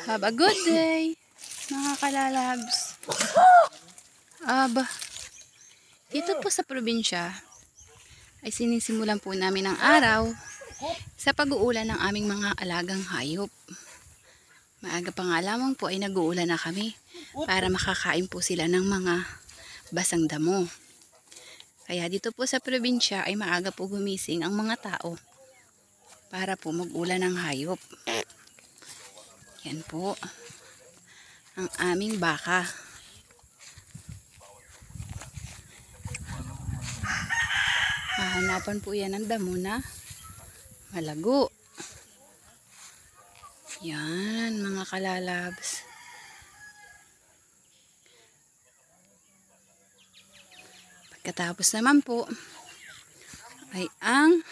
Have a good day, mga kalalabs. Aba, dito po sa probinsya ay sinisimulan po namin ang araw sa pag-uulan ng aming mga alagang hayop. Maaga pa nga lamang po ay nag-uulan na kami para makakain po sila ng mga basang damo. Kaya dito po sa probinsya ay maaga po gumising ang mga tao para po mag-ulan ng hayop. Yan po ang aming baka. Hahanapan po yan ng damo na malago. Yan mga kalalabs. Pagkatapos naman po ay ang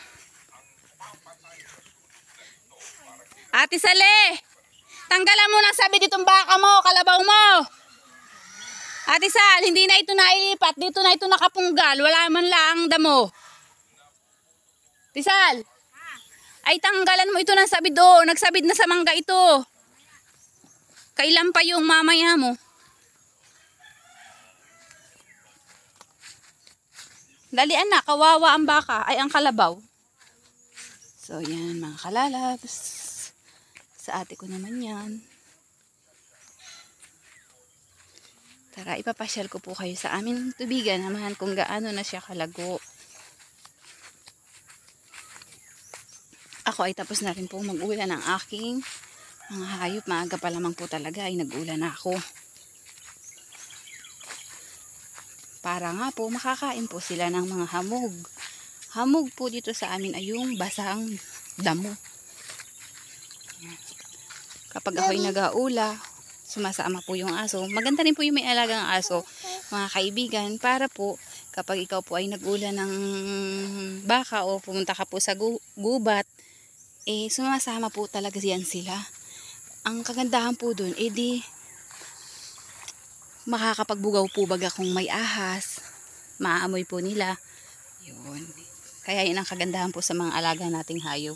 Ate Sale, tanggalan mo ng sabi ditong baka mo, kalabaw mo. Ate Sal, hindi na ito nailipat. Dito na ito nakapunggal. Wala man lang damo. Ate Sal, ay tanggalan mo ito ng sabi doon. Nagsabid na sa mangga ito. Kailan pa yung mamaya mo? Dali anak, kawawa ang baka. Ay ang kalabaw. So yan mga kalalabs. Sa ate ko naman yan. Tara, ipapasyal ko po kayo sa aming tubigan naman kung gaano na siya kalago. Ako ay tapos na rin po mag-ulan ng aking mga hayop. Maaga pa lamang po talaga ay nag-ulan na ako. Para nga po makakain po sila ng mga hamog. Hamog po dito sa amin ay yung basang damo. Kapag ako'y nag-aula, sumasama po yung aso. Maganda rin po yung may alagang aso, mga kaibigan, para po kapag ikaw po ay nag-ula ng baka o pumunta ka po sa gubat, sumasama po talaga yan sila. Ang kagandahan po dun, di makakapagbugaw po baga kung may ahas, maaamoy po nila. Yun. Kaya yun ang kagandahan po sa mga alaga nating hayop.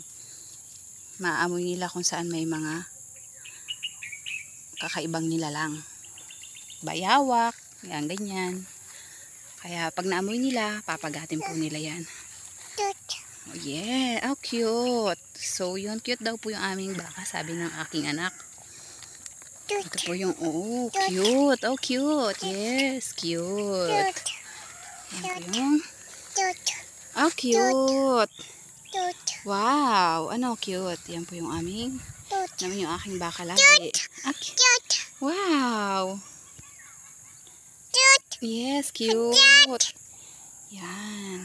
Maaamoy nila kung saan may mga kakaibang nila lang. Bayawak, yan, ganyan. Kaya pag naamoy nila, papagatin po nila yan. Oh yeah, how cute. So yun, cute daw po yung aming baka, sabi ng aking anak. Ito po yung, oh, cute. Oh, cute. Yes, cute. Yan po yung, oh, cute. Wow, ano cute. Yan po yung aming, naman yung aking baka lagi. Okay. Wow. Yes, cute. Yan.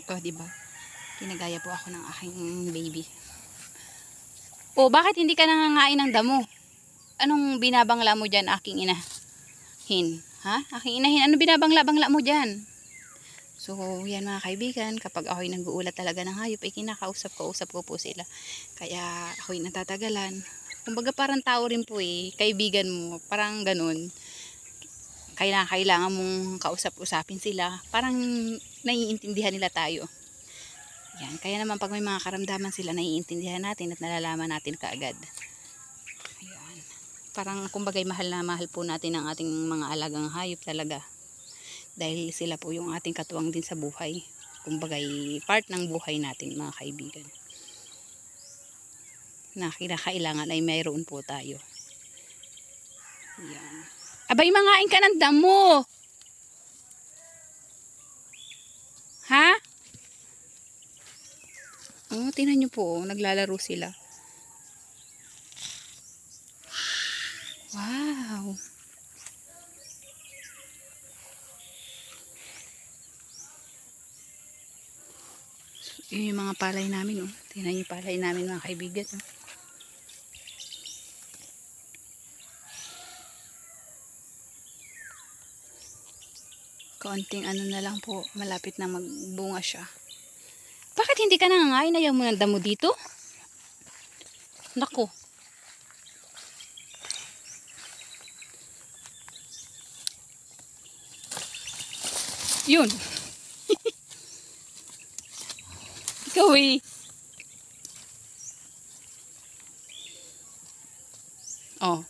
Oh, diba? Kinagaya po ako ng aking baby. Oh, bakit hindi ka nangangain ng damo? Anong binabangla mo dyan, aking inahin? Ha? Aking inahin, ano binabangla-bangla mo dyan? So, yan mga kaibigan, kapag ako'y nag-uulat talaga ng hayop, ay kinakausap ko po sila. Kaya ako'y natatagalan. Kumbaga parang tao rin po kaibigan mo, parang ganun. Kailangan mong kausap-usapin sila. Parang naiintindihan nila tayo. Yan, kaya naman pag may mga karamdaman sila, naiintindihan natin at nalalaman natin kaagad. Ayan. Parang kumbaga'y mahal na mahal po natin ang ating mga alagang hayop talaga. Dahil sila po yung ating katuwang din sa buhay. Kumbaga'y part ng buhay natin mga kaibigan. Na kinakailangan ay mayroon po tayo. Yan. Abay, mangain ka ng damo. Ha? Oh, tingnan nyo po, naglalaro sila. Wow. Yun yung mga palay namin, oh. Tingnan yung palay namin mga kaibigan, oh. Kaunting ano na lang po, malapit na magbunga siya. Bakit hindi ka nangangain? Ayaw mo ng damo dito? Nako. Yun. Ikaw Oh,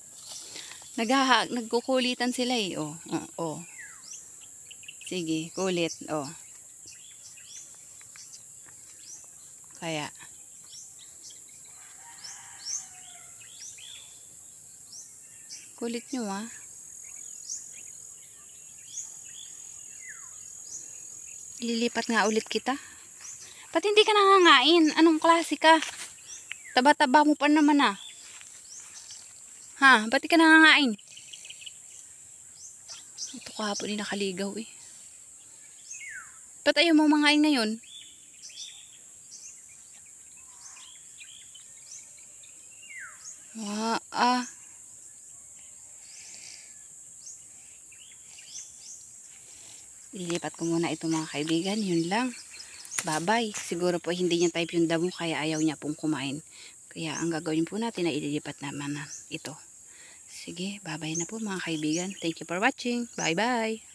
nagkukulitan sila eh. Oh, oh, oh. Sige, kulit. Oh. Kaya, kulit nyo ah. Lilipat nga ulit kita. Ba't hindi ka nangangain? Anong klase ka? Taba-taba mo pa naman ah. Ha? Ba't di ka nangangain? Ito kahapon din nakaligaw eh. Ba't ayaw mo mangain ngayon? Ah. Ilipat ko muna ito mga kaibigan. Yun lang. Bye-bye. Siguro po hindi niya type yung damo kaya ayaw niya pong kumain. Kaya ang gagawin po natin ay ililipat naman ito. Sige, bye-bye na po mga kaibigan. Thank you for watching. Bye-bye.